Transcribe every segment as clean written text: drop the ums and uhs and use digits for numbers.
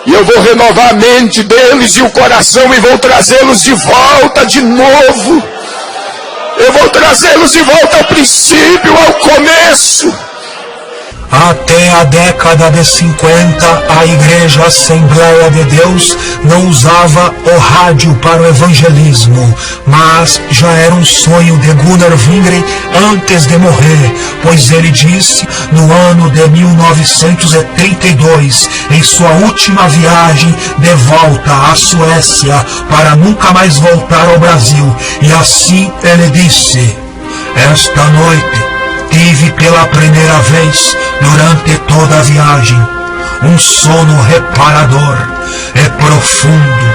E eu vou renovar a mente deles e o coração e vou trazê-los de volta de novo. Eu vou trazê-los de volta ao princípio, ao começo. Até a década de 50, a Igreja Assembleia de Deus não usava o rádio para o evangelismo, mas já era um sonho de Gunnar Wingren antes de morrer, pois ele disse no ano de 1932, em sua última viagem de volta à Suécia, para nunca mais voltar ao Brasil, e assim ele disse: esta noite tive pela primeira vez, durante toda a viagem, um sono reparador e profundo.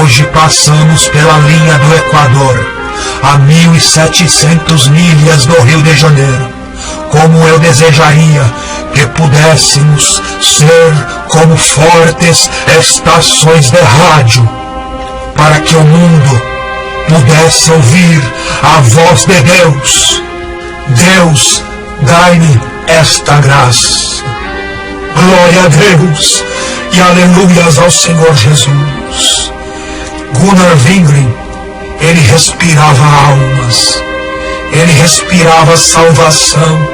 Hoje passamos pela linha do Equador, a 1.700 milhas do Rio de Janeiro. Como eu desejaria que pudéssemos ser como fortes estações de rádio, para que o mundo pudesse ouvir a voz de Deus. Deus, dai-me esta graça. Glória a Deus e aleluias ao Senhor Jesus. Gunnar Wingren, ele respirava almas, ele respirava salvação,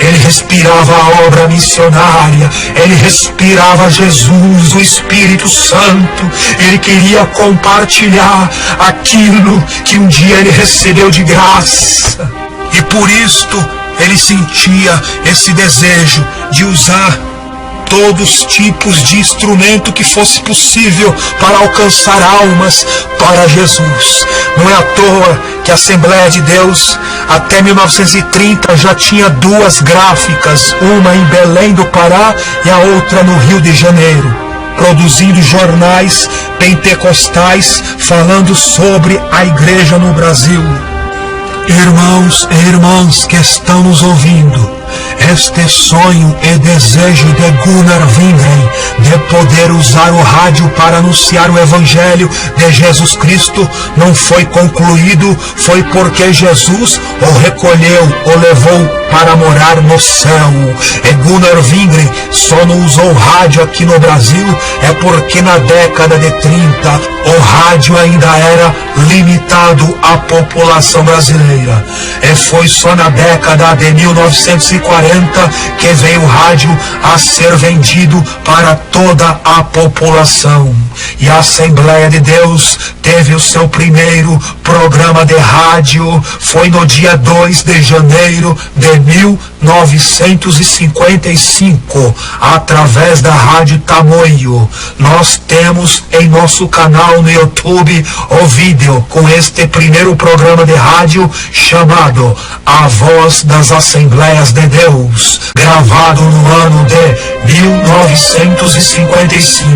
ele respirava a obra missionária, ele respirava Jesus, o Espírito Santo. Ele queria compartilhar aquilo que um dia ele recebeu de graça. E por isto ele sentia esse desejo de usar todos os tipos de instrumento que fosse possível para alcançar almas para Jesus. Não é à toa que a Assembleia de Deus, até 1930, já tinha duas gráficas, uma em Belém do Pará e a outra no Rio de Janeiro, produzindo jornais pentecostais falando sobre a igreja no Brasil. Irmãos e irmãs que estão nos ouvindo, este sonho e desejo de Gunnar Wingren de poder usar o rádio para anunciar o Evangelho de Jesus Cristo não foi concluído, foi porque Jesus o recolheu, o levou para morar no céu. E Gunnar Wingren só não usou o rádio aqui no Brasil é porque na década de 30 o rádio ainda era limitado à população brasileira. E foi só na década de 1940 que veio o rádio a ser vendido para toda a população. E a Assembleia de Deus teve o seu primeiro programa de rádio, foi no dia 2 de janeiro de 1955, através da Rádio Tamoio. Nós temos em nosso canal no YouTube o vídeo com este primeiro programa de rádio chamado A Voz das Assembleias de Deus, gravado no ano de 1955.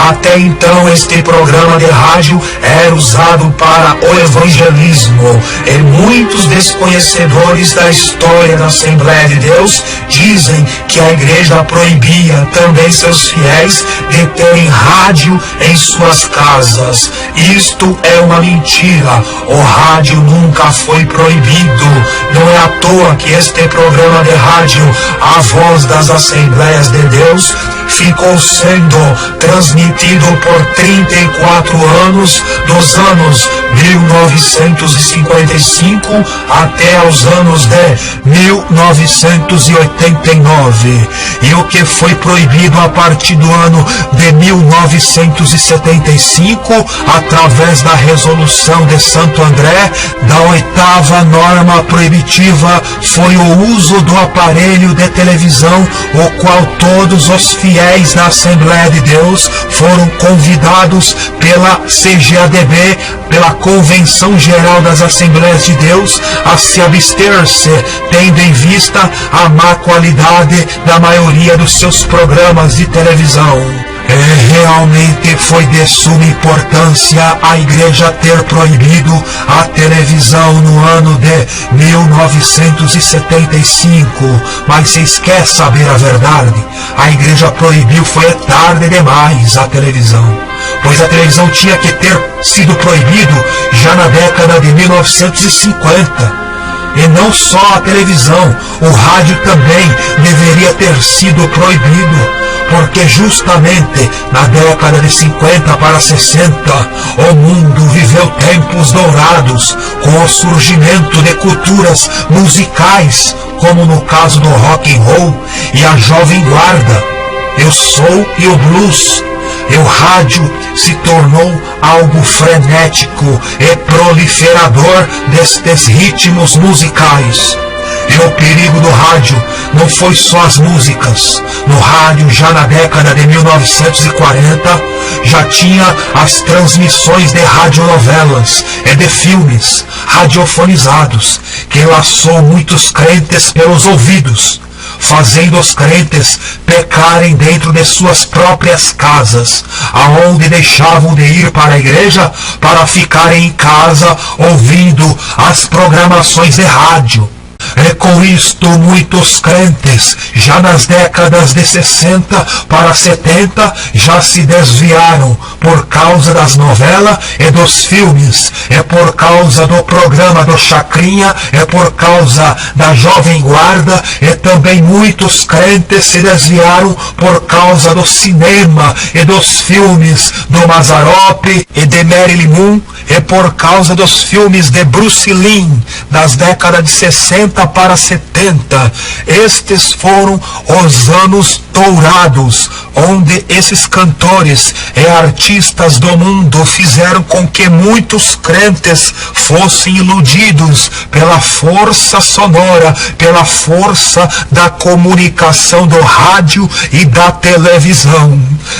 Até então este programa de rádio era usado para o evangelismo, e muitos desconhecedores da história da Assembleia de Deus dizem que a igreja proibia também seus fiéis de terem rádio em suas casas. Isto é uma mentira. O rádio nunca foi proibido. Não é à toa que este programa de rádio, A Voz das Assembleias de Deus, ficou sendo transmitido por 34 anos, dos anos 1955 até os anos de 1989. E o que foi proibido a partir do ano de 1975, através da resolução de Santo André, da 8ª norma proibitiva, foi o uso do aparelho de televisão, o qual todos os fiéis da Assembleia de Deus foram convidados pela CGADB, pela Convenção Geral das Assembleias de Deus, a se abster-se, tendo em vista a má qualidade da maioria dos seus programas de televisão. Realmente foi de suma importância a igreja ter proibido a televisão no ano de 1975, mas vocês querem saber a verdade? A igreja proibiu foi tarde demais a televisão, pois a televisão tinha que ter sido proibido já na década de 1950. E não só a televisão, o rádio também deveria ter sido proibido, porque justamente na década de 50 para 60, o mundo viveu tempos dourados com o surgimento de culturas musicais, como no caso do rock and roll e a jovem guarda, o soul e o blues. E o rádio se tornou algo frenético e proliferador destes ritmos musicais. E o perigo do rádio não foi só as músicas. No rádio, já na década de 1940, já tinha as transmissões de radionovelas e de filmes radiofonizados, que laçou muitos crentes pelos ouvidos, fazendo os crentes pecarem dentro de suas próprias casas, aonde deixavam de ir para a igreja para ficarem em casa ouvindo as programações de rádio. E com isto muitos crentes, já nas décadas de 60 para 70, já se desviaram por causa das novelas e dos filmes, é por causa do programa do Chacrinha, é por causa da Jovem Guarda, e também muitos crentes se desviaram por causa do cinema e dos filmes do Mazzaropi e de Marilyn Monroe, e por causa dos filmes de Bruce Lee, das décadas de 60 para 70. Estes foram os anos dourados, onde esses cantores e artistas do mundo fizeram com que muitos crentes fossem iludidos pela força sonora, pela força da comunicação do rádio e da televisão.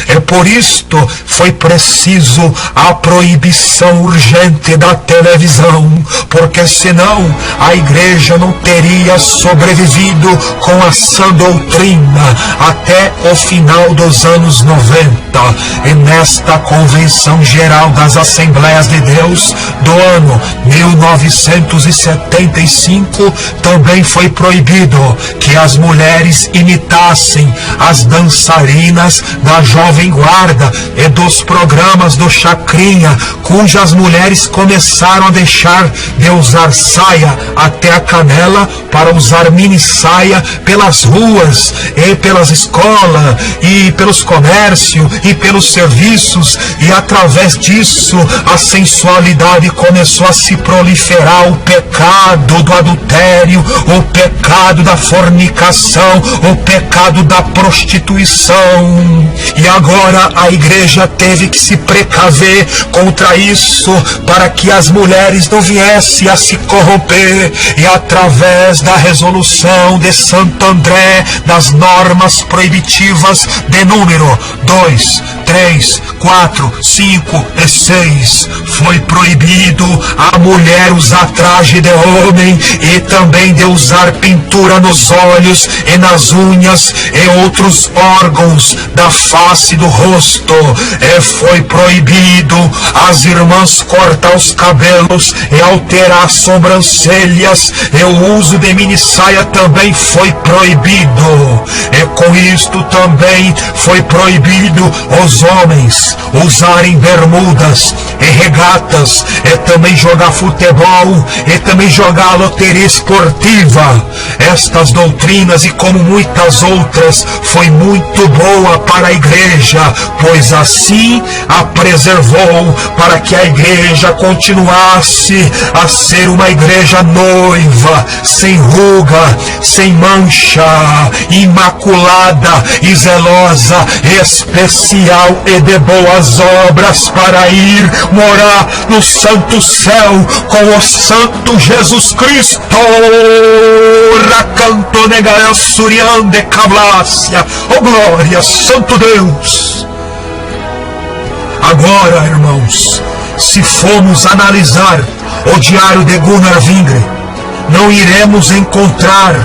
E por isto foi preciso a proibição urgente da televisão, porque senão a igreja não teria sobrevivido com a sã doutrina até o final dos anos 90. E nesta Convenção Geral das Assembleias de Deus do ano 1975 também foi proibido que as mulheres imitassem as dançarinas da Jovem Guarda e dos programas do Chacrinha, cujas mulheres começaram a deixar de usar saia até a canela para usar mini saia pelas ruas e pelas escolas e pelos comércios e pelos serviços, e através disso a sensualidade começou a se proliferar, o pecado do adultério, o pecado da fornicação, o pecado da prostituição. E agora a igreja teve que se precaver contra isso, para que as mulheres não viessem a se corromper, e através da resolução de Santo André, das normas proibitivas de número 2, 3, 4, 5 e 6, foi proibido a mulher usar traje de homem e também de usar pintura nos olhos e nas unhas e outros órgãos da face do rosto. E foi proibido as irmãs cortar os cabelos e alterar as sobrancelhas, e o uso de mini saia também foi proibido. E com isto também foi proibido os homens usarem bermudas e regatas, e também jogar futebol, e também jogar a loteria esportiva. Estas doutrinas, e como muitas outras, foi muito boa para a igreja, pois assim a preservou, para que a igreja continuasse a ser uma igreja noiva, sem ruga, sem mancha, imaculada e zelosa, especial e de boas obras, para ir morar no santo céu com o santo Jesus Cristo. Racanto negael surian de cablácia. Oh glória, santo Deus! Agora, irmãos, se formos analisar o diário de Gunnar Wingren, não iremos encontrar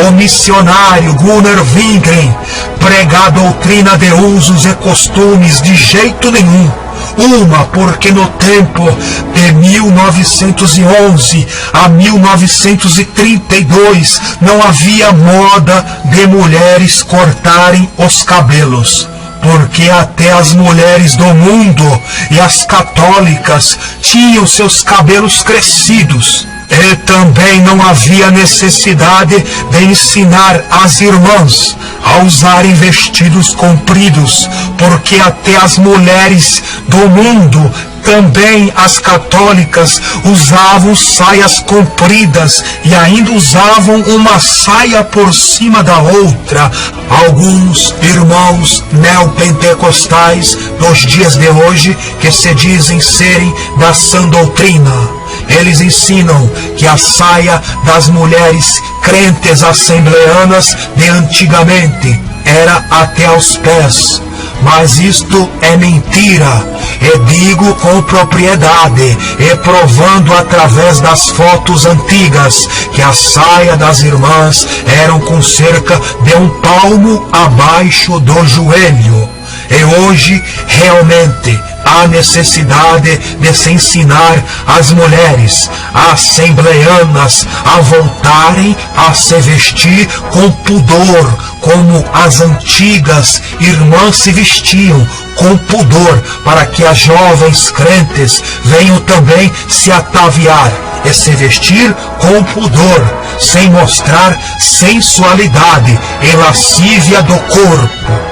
o missionário Gunnar Wingren pregar a doutrina de usos e costumes de jeito nenhum. Uma, porque no tempo de 1911 a 1932 não havia moda de mulheres cortarem os cabelos, porque até as mulheres do mundo e as católicas tinham seus cabelos crescidos. E também não havia necessidade de ensinar as irmãs a usarem vestidos compridos, porque até as mulheres do mundo, também as católicas, usavam saias compridas e ainda usavam uma saia por cima da outra. Alguns irmãos neopentecostais dos dias de hoje, que se dizem serem da sã doutrina, eles ensinam que a saia das mulheres crentes assembleanas de antigamente era até aos pés. Mas isto é mentira, e digo com propriedade, e provando através das fotos antigas, que a saia das irmãs eram com cerca de 1 palmo abaixo do joelho. E hoje, realmente, há necessidade de se ensinar as mulheres assembleanas a voltarem a se vestir com pudor, como as antigas irmãs se vestiam, com pudor, para que as jovens crentes venham também se ataviar e se vestir com pudor, sem mostrar sensualidade e lascívia do corpo.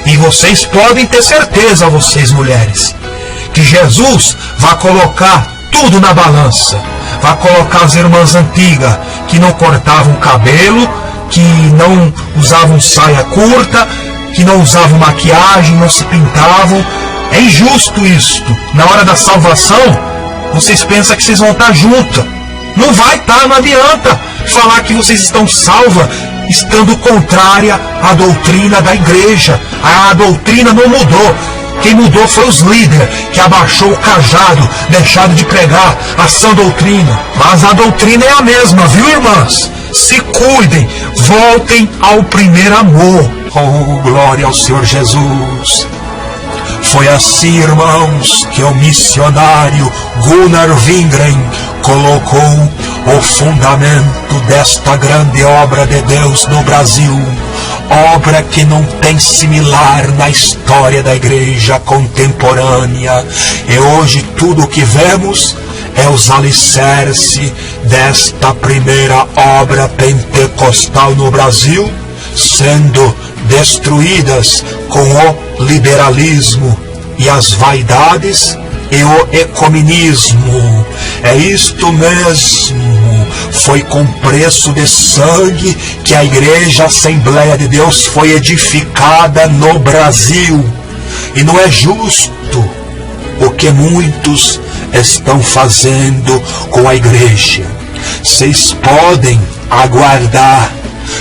E vocês podem ter certeza, vocês mulheres, que Jesus vai colocar tudo na balança. Vai colocar as irmãs antigas que não cortavam cabelo, que não usavam saia curta, que não usavam maquiagem, não se pintavam. É injusto isto. Na hora da salvação, vocês pensam que vocês vão estar juntas. Não vai estar, não adianta falar que vocês estão salvas estando contrária à doutrina da igreja. A doutrina não mudou. Quem mudou foi os líderes, que abaixou o cajado, deixaram de pregar a sã doutrina. Mas a doutrina é a mesma, viu, irmãs? Se cuidem, voltem ao primeiro amor. Oh, glória ao Senhor Jesus. Foi assim, irmãos, que o missionário Gunnar Wingren colocou o fundamento desta grande obra de Deus no Brasil. Obra que não tem similar na história da igreja contemporânea. E hoje tudo o que vemos é os alicerces desta primeira obra pentecostal no Brasil, sendo destruídas com o liberalismo e as vaidades e o ecumenismo. É isto mesmo. Foi com preço de sangue que a Igreja Assembleia de Deus foi edificada no Brasil. E não é justo o que muitos estão fazendo com a igreja. Vocês podem aguardar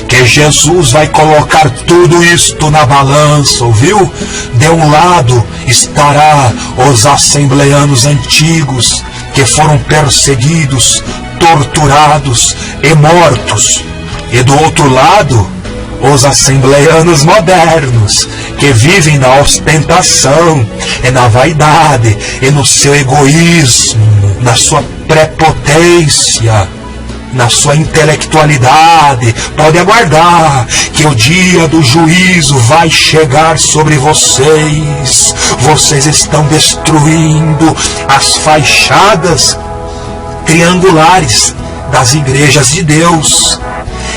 que Jesus vai colocar tudo isto na balança, ouviu? De um lado estará os assembleanos antigos, que foram perseguidos, torturados e mortos. E do outro lado, os assembleanos modernos, que vivem na ostentação, e na vaidade, e no seu egoísmo, na sua prepotência, na sua intelectualidade. Pode aguardar que o dia do juízo vai chegar sobre vocês. Vocês estão destruindo as fachadas triangulares das igrejas de Deus.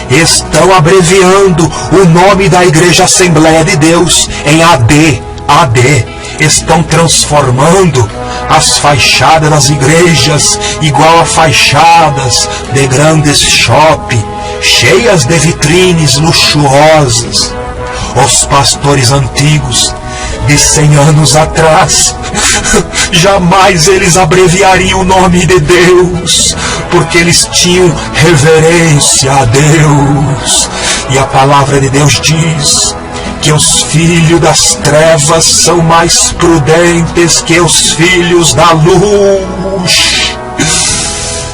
Estão abreviando o nome da Igreja Assembleia de Deus em AD. Estão transformando as fachadas das igrejas igual a fachadas de grandes shopping, cheias de vitrines luxuosas. Os pastores antigos de 100 anos atrás, jamais eles abreviariam o nome de Deus, porque eles tinham reverência a Deus. E a palavra de Deus diz que os filhos das trevas são mais prudentes que os filhos da luz.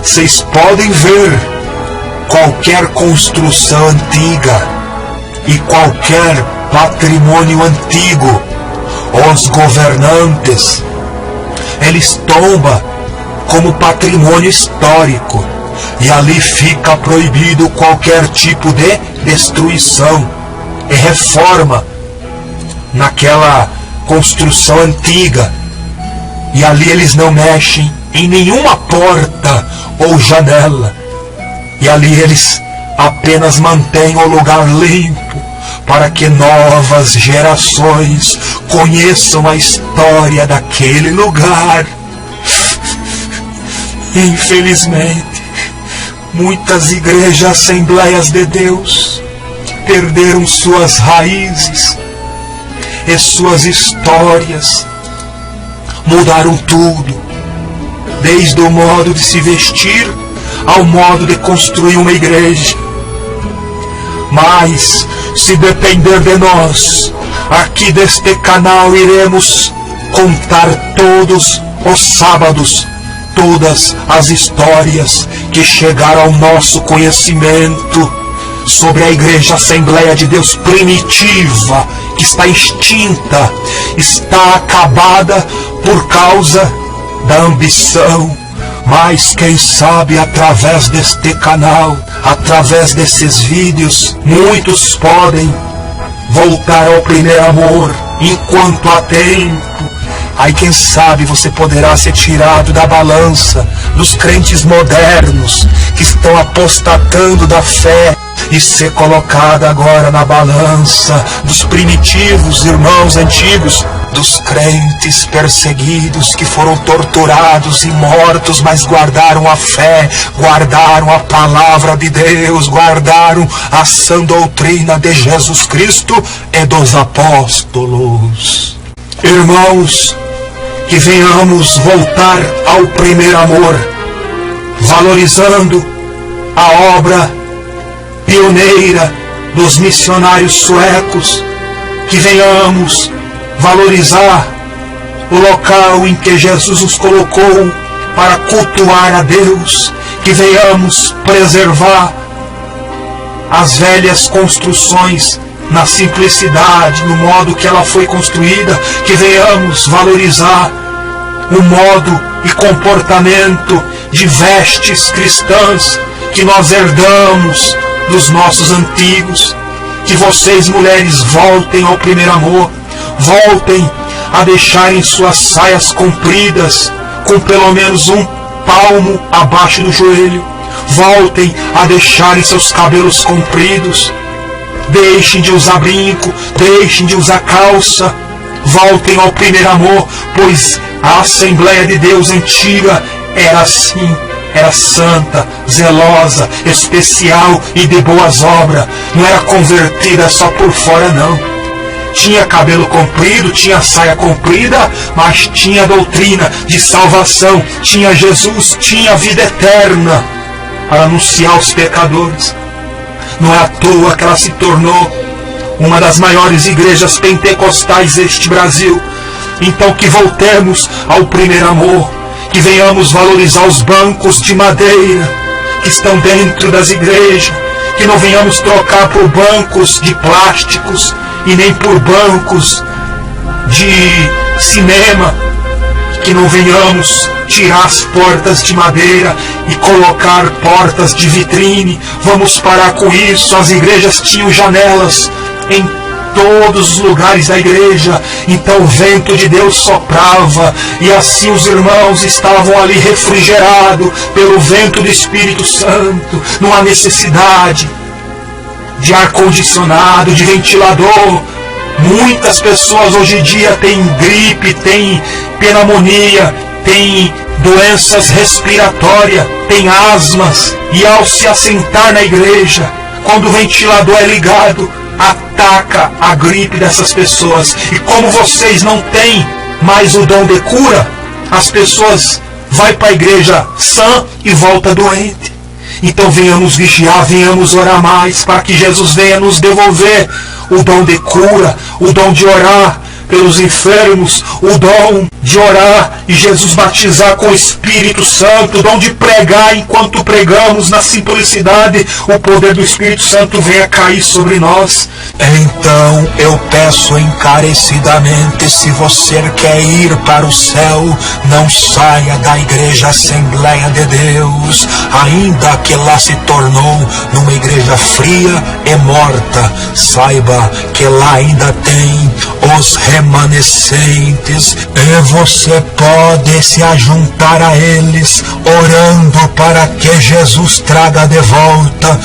Vocês podem ver qualquer construção antiga e qualquer patrimônio antigo. Os governantes, eles tombam como patrimônio histórico, e ali fica proibido qualquer tipo de destruição e reforma naquela construção antiga. E ali eles não mexem em nenhuma porta ou janela. E ali eles apenas mantêm o lugar limpo para que novas gerações conheçam a história daquele lugar. Infelizmente, muitas igrejas, Assembleias de Deus, perderam suas raízes e suas histórias. Mudaram tudo, desde o modo de se vestir ao modo de construir uma igreja. Mas, se depender de nós, aqui deste canal iremos contar todos os sábados todas as histórias que chegaram ao nosso conhecimento sobre a Igreja Assembleia de Deus primitiva, que está extinta, está acabada por causa da ambição. Mas quem sabe através deste canal, através desses vídeos, muitos podem voltar ao primeiro amor enquanto há tempo. Aí quem sabe você poderá ser tirado da balança dos crentes modernos que estão apostatando da fé e ser colocado agora na balança dos primitivos irmãos antigos, dos crentes perseguidos que foram torturados e mortos, mas guardaram a fé, guardaram a palavra de Deus, guardaram a sã doutrina de Jesus Cristo e dos apóstolos. Irmãos, que venhamos voltar ao primeiro amor, valorizando a obra pioneira dos missionários suecos, que venhamos valorizar o local em que Jesus nos colocou para cultuar a Deus, que venhamos preservar as velhas construções na simplicidade, no modo que ela foi construída, que venhamos valorizar o modo e comportamento de vestes cristãs que nós herdamos dos nossos antigos. Que vocês, mulheres, voltem ao primeiro amor, voltem a deixarem suas saias compridas com pelo menos um palmo abaixo do joelho, voltem a deixarem seus cabelos compridos, deixem de usar brinco, deixem de usar calça, voltem ao primeiro amor, pois a Assembleia de Deus antiga era assim, era santa, zelosa, especial e de boas obras, não era convertida só por fora não. Tinha cabelo comprido, tinha saia comprida, mas tinha doutrina de salvação, tinha Jesus, tinha vida eterna para anunciar aos pecadores. Não é à toa que ela se tornou uma das maiores igrejas pentecostais deste Brasil. Então que voltemos ao primeiro amor, que venhamos valorizar os bancos de madeira que estão dentro das igrejas, que não venhamos trocar por bancos de plásticos e nem por bancos de cinema, que não venhamos tirar as portas de madeira e colocar portas de vitrine. Vamos parar com isso. As igrejas tinham janelas em todos os lugares da igreja, então o vento de Deus soprava e assim os irmãos estavam ali refrigerados pelo vento do Espírito Santo. Não há necessidade de ar-condicionado, de ventilador. Muitas pessoas hoje em dia têm gripe, têm pneumonia, têm doenças respiratórias, têm asmas, e ao se assentar na igreja, quando o ventilador é ligado, ataca a gripe dessas pessoas. E como vocês não têm mais o dom de cura, as pessoas vão para a igreja sã e volta doente. Então venhamos vigiar, venhamos orar mais, para que Jesus venha nos devolver o dom de cura, o dom de orar pelos enfermos, o dom de orar e Jesus batizar com o Espírito Santo, o dom de pregar enquanto pregamos na simplicidade, o poder do Espírito Santo venha cair sobre nós. Então eu peço encarecidamente, se você quer ir para o céu, não saia da Igreja Assembleia de Deus, ainda que lá se tornou numa igreja fria e morta. Saiba que lá ainda tem os remanescentes, e você pode se ajuntar a eles, orando para que Jesus traga de volta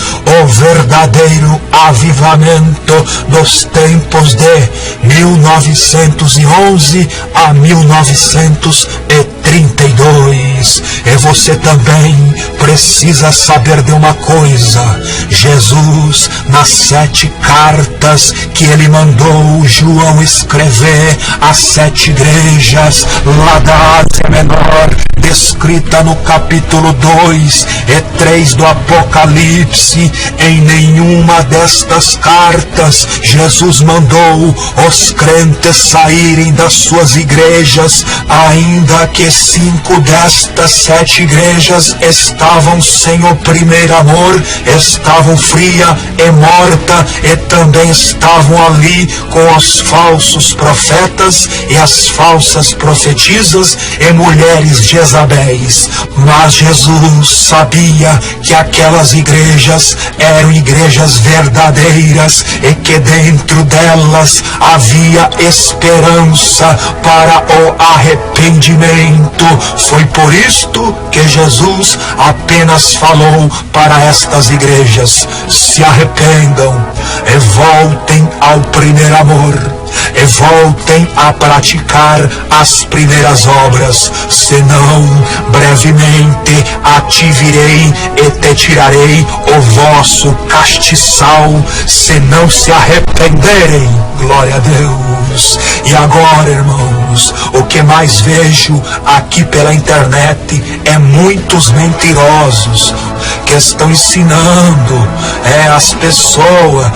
o verdadeiro avivamento dos tempos de 1911 a 1932. E você também precisa saber de uma coisa: Jesus, nas 7 cartas que ele mandou João escrever às 7 igrejas lá da Ásia Menor, descrita no capítulo 2 e 3 do Apocalipse, em nenhuma destas cartas Jesus mandou os crentes saírem das suas igrejas, ainda que 5 destas 7 igrejas estavam sem o primeiro amor, estavam fria e morta, e também estavam ali com os falsos profetas e as falsas profetisas e mulheres Jezabéis. Mas Jesus sabia que aquelas igrejas eram igrejas verdadeiras e que dentro delas havia esperança para o arrependimento. Foi por isto que Jesus apenas falou para estas igrejas: se arrependam e voltem ao primeiro amor, e voltem a praticar as primeiras obras, senão brevemente a ti virei e te tirarei o vosso castiçal, se não se arrependerem. Glória a Deus. E agora, irmãos, o que mais vejo aqui pela internet é muitos mentirosos que estão ensinando as pessoas,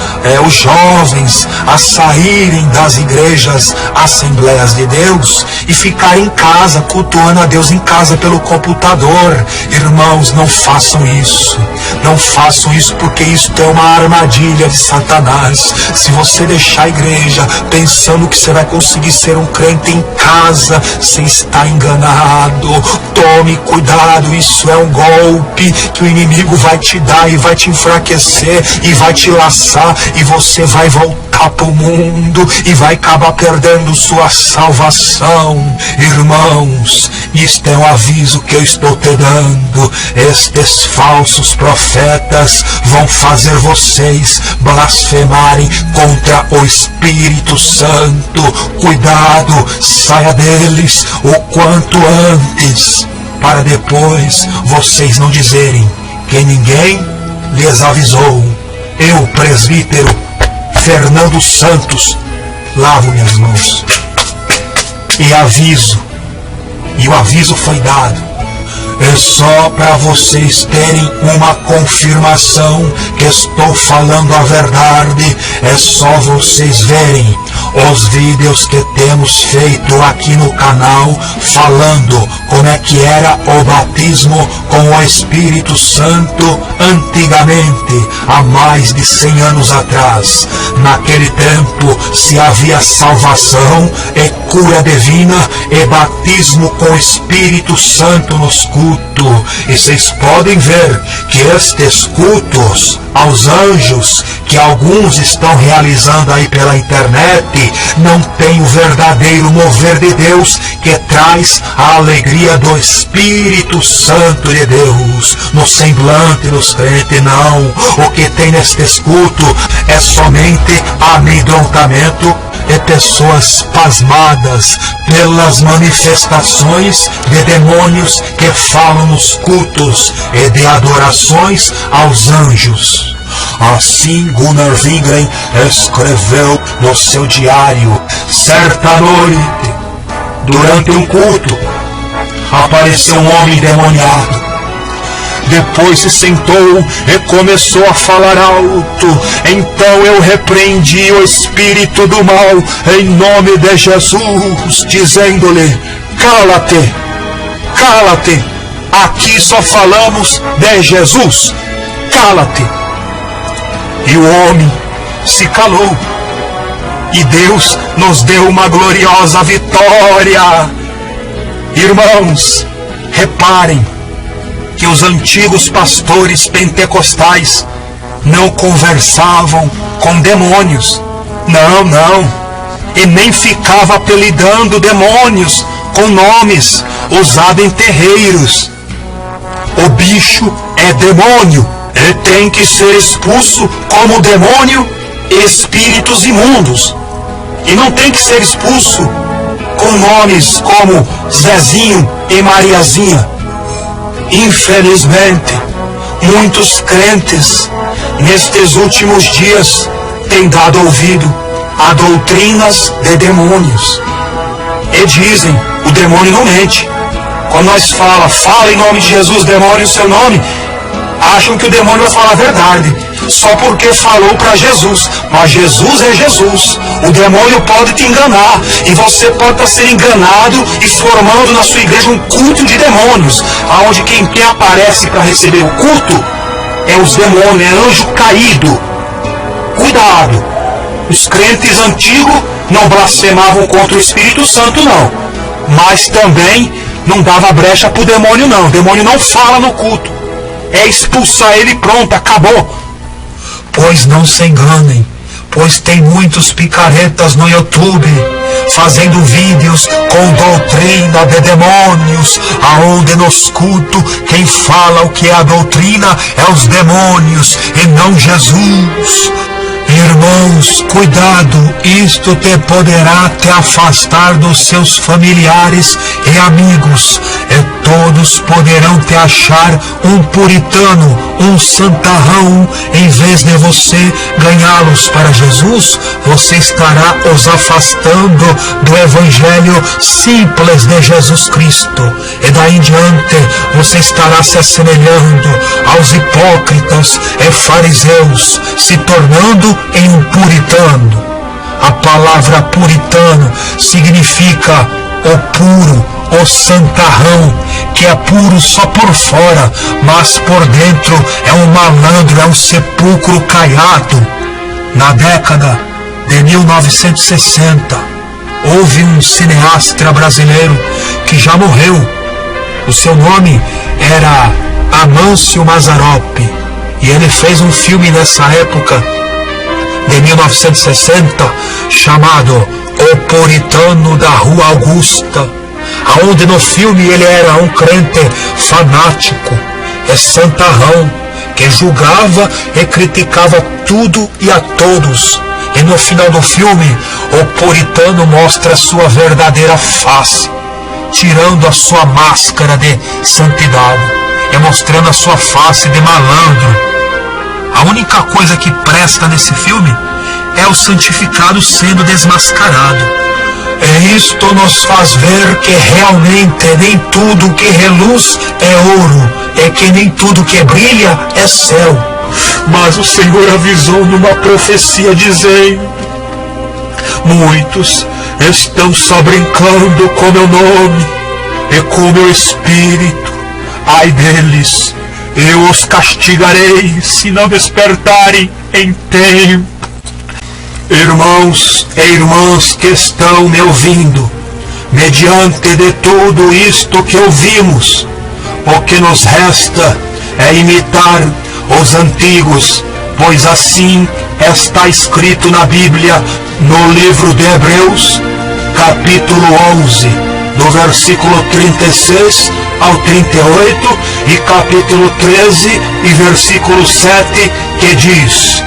os jovens, a saírem das igrejas, Assembleias de Deus, e ficar em casa, cultuando a Deus em casa pelo computador. Irmãos, não façam isso. Não façam isso, porque isso é uma armadilha de Satanás. Se você deixar a igreja pensando que você vai conseguir ser um crente em casa, você está enganado. Tome cuidado, isso é um golpe que o inimigo vai te dar e vai te enfraquecer e vai te laçar, e você vai voltar para o mundo e vai acabar perdendo sua salvação. Irmãos, isto é um aviso que eu estou te dando. Estes falsos profetas vão fazer vocês blasfemarem contra o Espírito Santo. Cuidado, saia deles o quanto antes, para depois vocês não dizerem que ninguém lhes avisou. Eu, presbítero Fernando Santos, lavo minhas mãos e aviso, e o aviso foi dado. É só para vocês terem uma confirmação que estou falando a verdade. É só vocês verem os vídeos que temos feito aqui no canal, falando como é que era o batismo com o Espírito Santo antigamente, há mais de 100 anos atrás. Naquele tempo se havia salvação e cura divina e batismo com o Espírito Santo nos cultos. E vocês podem ver que estes cultos aos anjos que alguns estão realizando aí pela internet não tem o verdadeiro mover de Deus, que traz a alegria do Espírito Santo de Deus no semblante dos crentes. Não, o que tem nestes cultos é somente amedrontamento e pessoas pasmadas pelas manifestações de demônios que falam nos cultos e de adorações aos anjos. Assim Gunnar Wingren escreveu no seu diário: certa noite, durante um culto, apareceu um homem endemoniado. Depois se sentou e começou a falar alto. Então eu repreendi o espírito do mal em nome de Jesus, dizendo-lhe: cala-te, cala-te, aqui só falamos de Jesus, cala-te. E o homem se calou, e Deus nos deu uma gloriosa vitória. Irmãos, reparem que os antigos pastores pentecostais não conversavam com demônios. Não, não. e nem ficava apelidando demônios com nomes usados em terreiros. O bicho é demônio e tem que ser expulso como demônio e espíritos imundos. E não tem que ser expulso com nomes como Zezinho e Mariazinha. Infelizmente, muitos crentes nestes últimos dias têm dado ouvido a doutrinas de demônios. E dizem, o demônio não mente. Quando nós fala em nome de Jesus, demônio, o seu nome, acham que o demônio vai falar a verdade, só porque falou para Jesus. Mas Jesus é Jesus. O demônio pode te enganar, e você pode estar sendo enganado e formando na sua igreja um culto de demônios, aonde quem aparece para receber o culto é os demônios, é anjo caído. Cuidado! Os crentes antigos não blasfemavam contra o Espírito Santo, não, mas também não dava brecha para o demônio, não. O demônio não fala no culto, é expulsar ele e pronto, acabou. Pois não se enganem, pois tem muitos picaretas no YouTube fazendo vídeos com doutrina de demônios, aonde nos cultos quem fala o que é a doutrina é os demônios e não Jesus. Irmãos, cuidado, isto te poderá te afastar dos seus familiares e amigos, e todos poderão te achar um puritano, um santarrão. Em vez de você ganhá-los para Jesus, você estará os afastando do evangelho simples de Jesus Cristo, e daí em diante você estará se assemelhando aos hipócritas e fariseus, se tornando em um puritano. A palavra puritano significa o puro, o santarrão, que é puro só por fora, mas por dentro é um malandro, é um sepulcro caiado. Na década de 1960, houve um cineasta brasileiro que já morreu. O seu nome era Amâncio Mazzaropi, e ele fez um filme nessa época de 1960 chamado O Puritano da Rua Augusta, aonde no filme ele era um crente fanático e santarrão que julgava e criticava tudo e a todos. E no final do filme o puritano mostra a sua verdadeira face, tirando a sua máscara de santidade e mostrando a sua face de malandro. A única coisa que presta nesse filme é o santificado sendo desmascarado. E isto nos faz ver que realmente nem tudo que reluz é ouro, e que nem tudo que brilha é céu. Mas o Senhor avisou numa profecia dizendo: muitos estão só brincando com meu nome e com meu espírito. Ai deles, eu os castigarei se não despertarem em tempo. Irmãos e irmãs que estão me ouvindo, mediante de tudo isto que ouvimos, o que nos resta é imitar os antigos, pois assim está escrito na Bíblia, no livro de Hebreus, capítulo 11, do versículo 36 ao 38, e capítulo 13 e versículo 7, que diz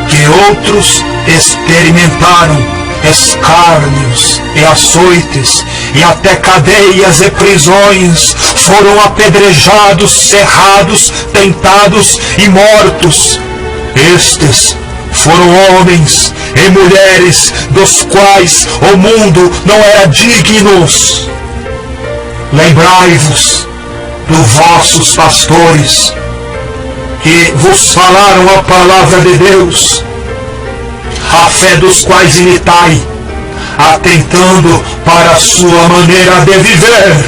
que outros experimentaram escárnios e açoites, e até cadeias e prisões, foram apedrejados, cerrados, tentados e mortos. Estes foram homens e mulheres dos quais o mundo não era dignos. Lembrai-vos dos vossos pastores, que vos falaram a palavra de Deus, a fé dos quais imitai, atentando para a sua maneira de viver.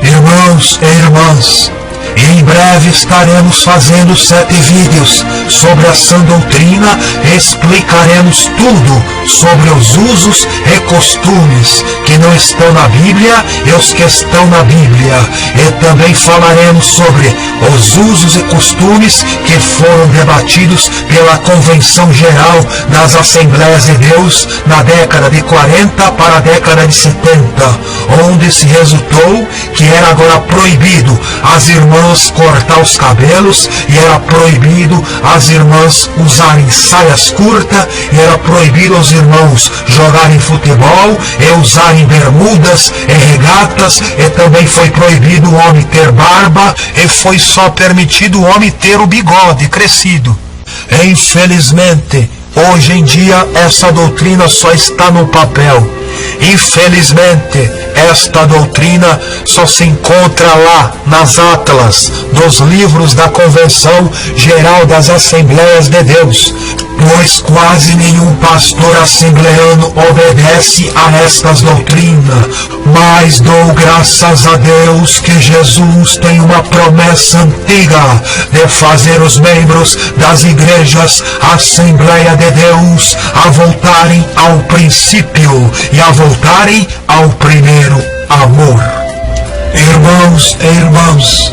Irmãos e irmãs, em breve estaremos fazendo 7 vídeos sobre a sã doutrina e explicaremos tudo sobre os usos e costumes que não não estão na Bíblia e os que estão na Bíblia. E também falaremos sobre os usos e costumes que foram debatidos pela Convenção Geral das Assembleias de Deus na década de 40 para a década de 70, onde se resultou que era agora proibido as irmãs cortar os cabelos, e era proibido as irmãs usarem saias curtas, e era proibido os irmãos jogarem futebol e usarem bermudas e regatas, e também foi proibido o homem ter barba, e foi só permitido o homem ter o bigode crescido. Infelizmente, hoje em dia essa doutrina só está no papel. Infelizmente, esta doutrina só se encontra lá nas atlas dos livros da Convenção Geral das Assembleias de Deus, pois quase nenhum pastor assembleano obedece a estas doutrinas. Mas dou graças a Deus que Jesus tem uma promessa antiga de fazer os membros das igrejas Assembleia de Deus a voltarem ao princípio e a voltarem ao primeiro amor. Irmãos e irmãs,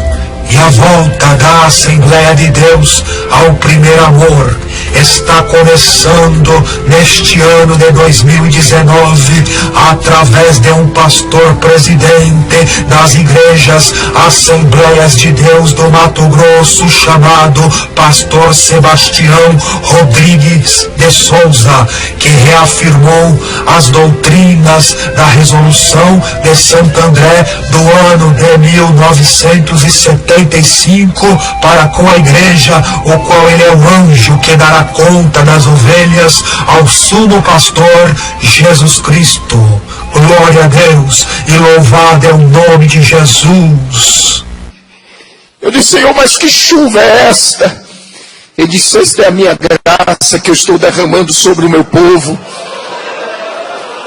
e a volta da Assembleia de Deus ao primeiro amor está começando neste ano de 2019 através de um pastor presidente das igrejas Assembleias de Deus do Mato Grosso, chamado pastor Sebastião Rodrigues de Souza, que reafirmou as doutrinas da resolução de Santo André do ano de 1975 para com a igreja, o qual ele é o anjo que dará conta das ovelhas ao sumo pastor Jesus Cristo. Glória a Deus e louvado é o nome de Jesus. Eu disse: Senhor, mas que chuva é esta? Ele disse: esta é a minha graça que eu estou derramando sobre o meu povo.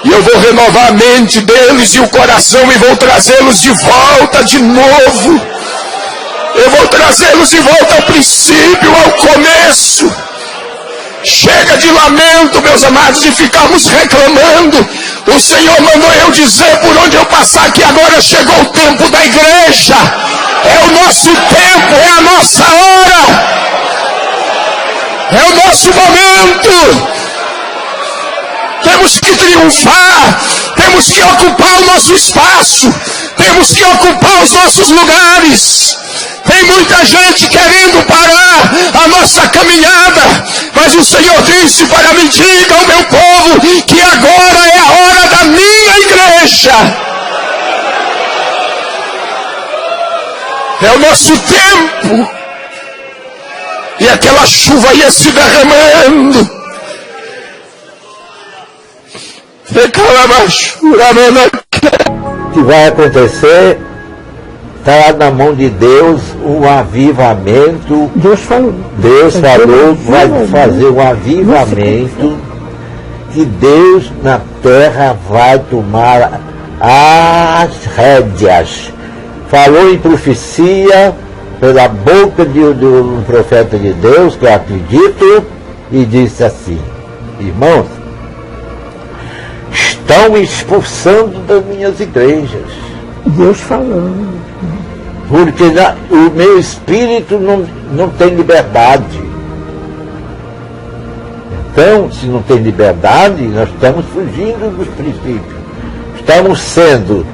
E eu vou renovar a mente deles e o coração e vou trazê-los de volta de novo. Eu vou trazê-los de volta ao princípio, ao começo. Chega de lamento, meus amados, de ficarmos reclamando. O Senhor mandou eu dizer por onde eu passar que agora chegou o tempo da igreja. É o nosso tempo, é a nossa hora. É o nosso momento. Temos que triunfar. Temos que ocupar o nosso espaço. Temos que ocupar os nossos lugares. Tem muita gente querendo parar a nossa caminhada, mas o Senhor disse para mim: diga ao meu povo que agora é a hora da minha igreja. É o nosso tempo. E aquela chuva ia se derramando. O que vai acontecer? Está na mão de Deus um avivamento. Deus falou, vai fazer um avivamento, que Deus na terra vai tomar as rédeas. Falou em profecia pela boca de um profeta de Deus, que eu acredito, e disse assim: irmãos, estão expulsando das minhas igrejas. Deus falando. Porque o meu espírito não tem liberdade. Então, se não tem liberdade, nós estamos fugindo dos princípios. Estamos sendo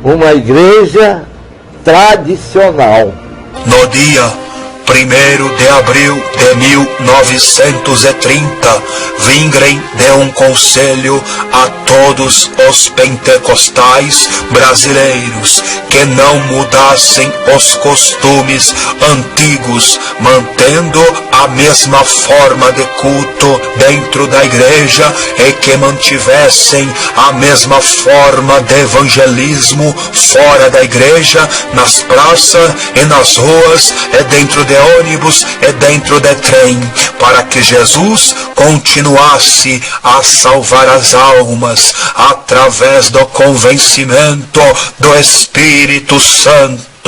uma igreja tradicional. No dia 1º de abril de 1930, vingrem de um conselho a todos os pentecostais brasileiros que não mudassem os costumes antigos, mantendo a mesma forma de culto dentro da igreja, e que mantivessem a mesma forma de evangelismo fora da igreja, nas praças e nas ruas, e dentro de ônibus e dentro de trem, para que Jesus continuasse a salvar as almas através do convencimento do Espírito Santo.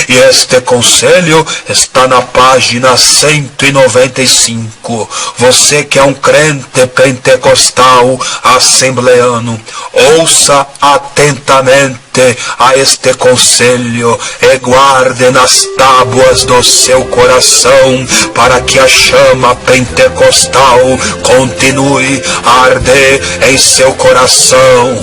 E este conselho está na página 195. Você que é um crente pentecostal assembleano, ouça atentamente a este conselho e guarde nas tábuas do seu coração, para que a chama pentecostal continue a arder em seu coração.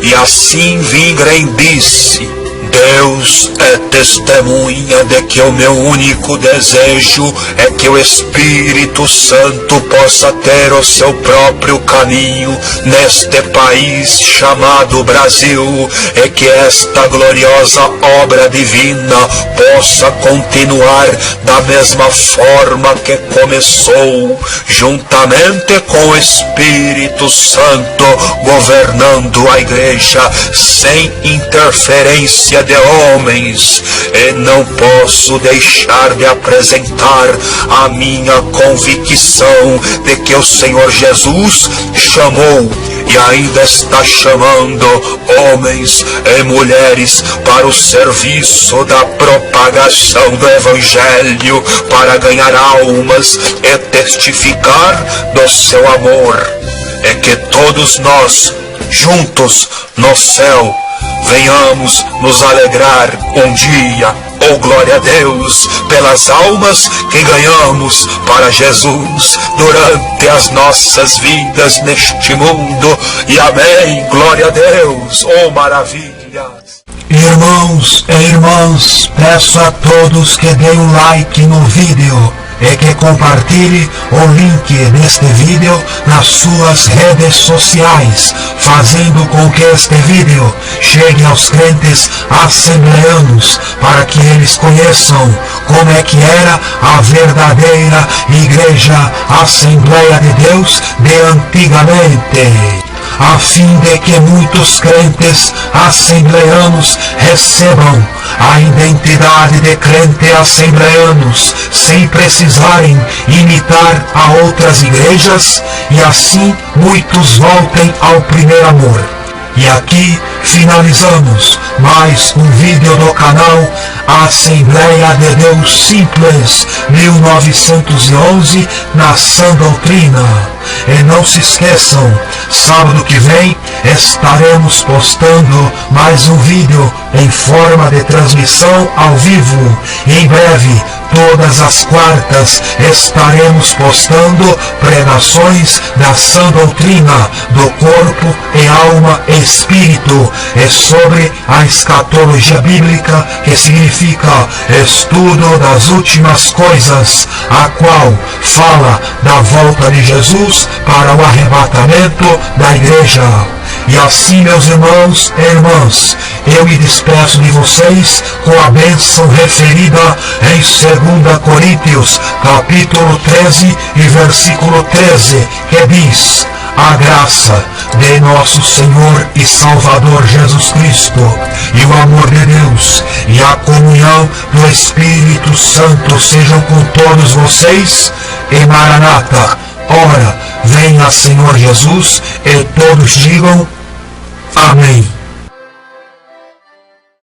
E assim Wingren disse: Deus é testemunha de que o meu único desejo é que o Espírito Santo possa ter o seu próprio caminho neste país chamado Brasil, e que esta gloriosa obra divina possa continuar da mesma forma que começou, juntamente com o Espírito Santo governando a igreja, sem interferência de homens. E não posso deixar de apresentar a minha convicção de que o Senhor Jesus chamou e ainda está chamando homens e mulheres para o serviço da propagação do Evangelho, para ganhar almas e testificar do seu amor. É que todos nós, juntos no céu, venhamos nos alegrar um dia, oh glória a Deus, pelas almas que ganhamos para Jesus durante as nossas vidas neste mundo. E amém, glória a Deus, oh maravilhas. Irmãos e irmãs, peço a todos que deem um like no vídeo e que compartilhe o link deste vídeo nas suas redes sociais, fazendo com que este vídeo chegue aos crentes assembleanos, para que eles conheçam como é que era a verdadeira Igreja Assembleia de Deus de antigamente, a fim de que muitos crentes assembleanos recebam a identidade de crente assembleanos, sem precisarem imitar a outras igrejas, e assim muitos voltem ao primeiro amor. E aqui finalizamos mais um vídeo do canal Assembleia de Deus Simples 1911 na Sã Doutrina. E não se esqueçam, sábado que vem estaremos postando mais um vídeo em forma de transmissão ao vivo. E em breve, todas as quartas, estaremos postando pregações da Sã Doutrina do corpo e alma e espírito, e sobre a escatologia bíblica, que significa estudo das últimas coisas, a qual fala da volta de Jesus para o arrebatamento da igreja. E assim, meus irmãos e irmãs, eu me despeço de vocês com a bênção referida em 2 Coríntios, capítulo 13 e versículo 13, que diz: a graça de nosso Senhor e Salvador Jesus Cristo, e o amor de Deus, e a comunhão do Espírito Santo sejam com todos vocês. E Maranata, ora, venha Senhor Jesus, e todos digam amém.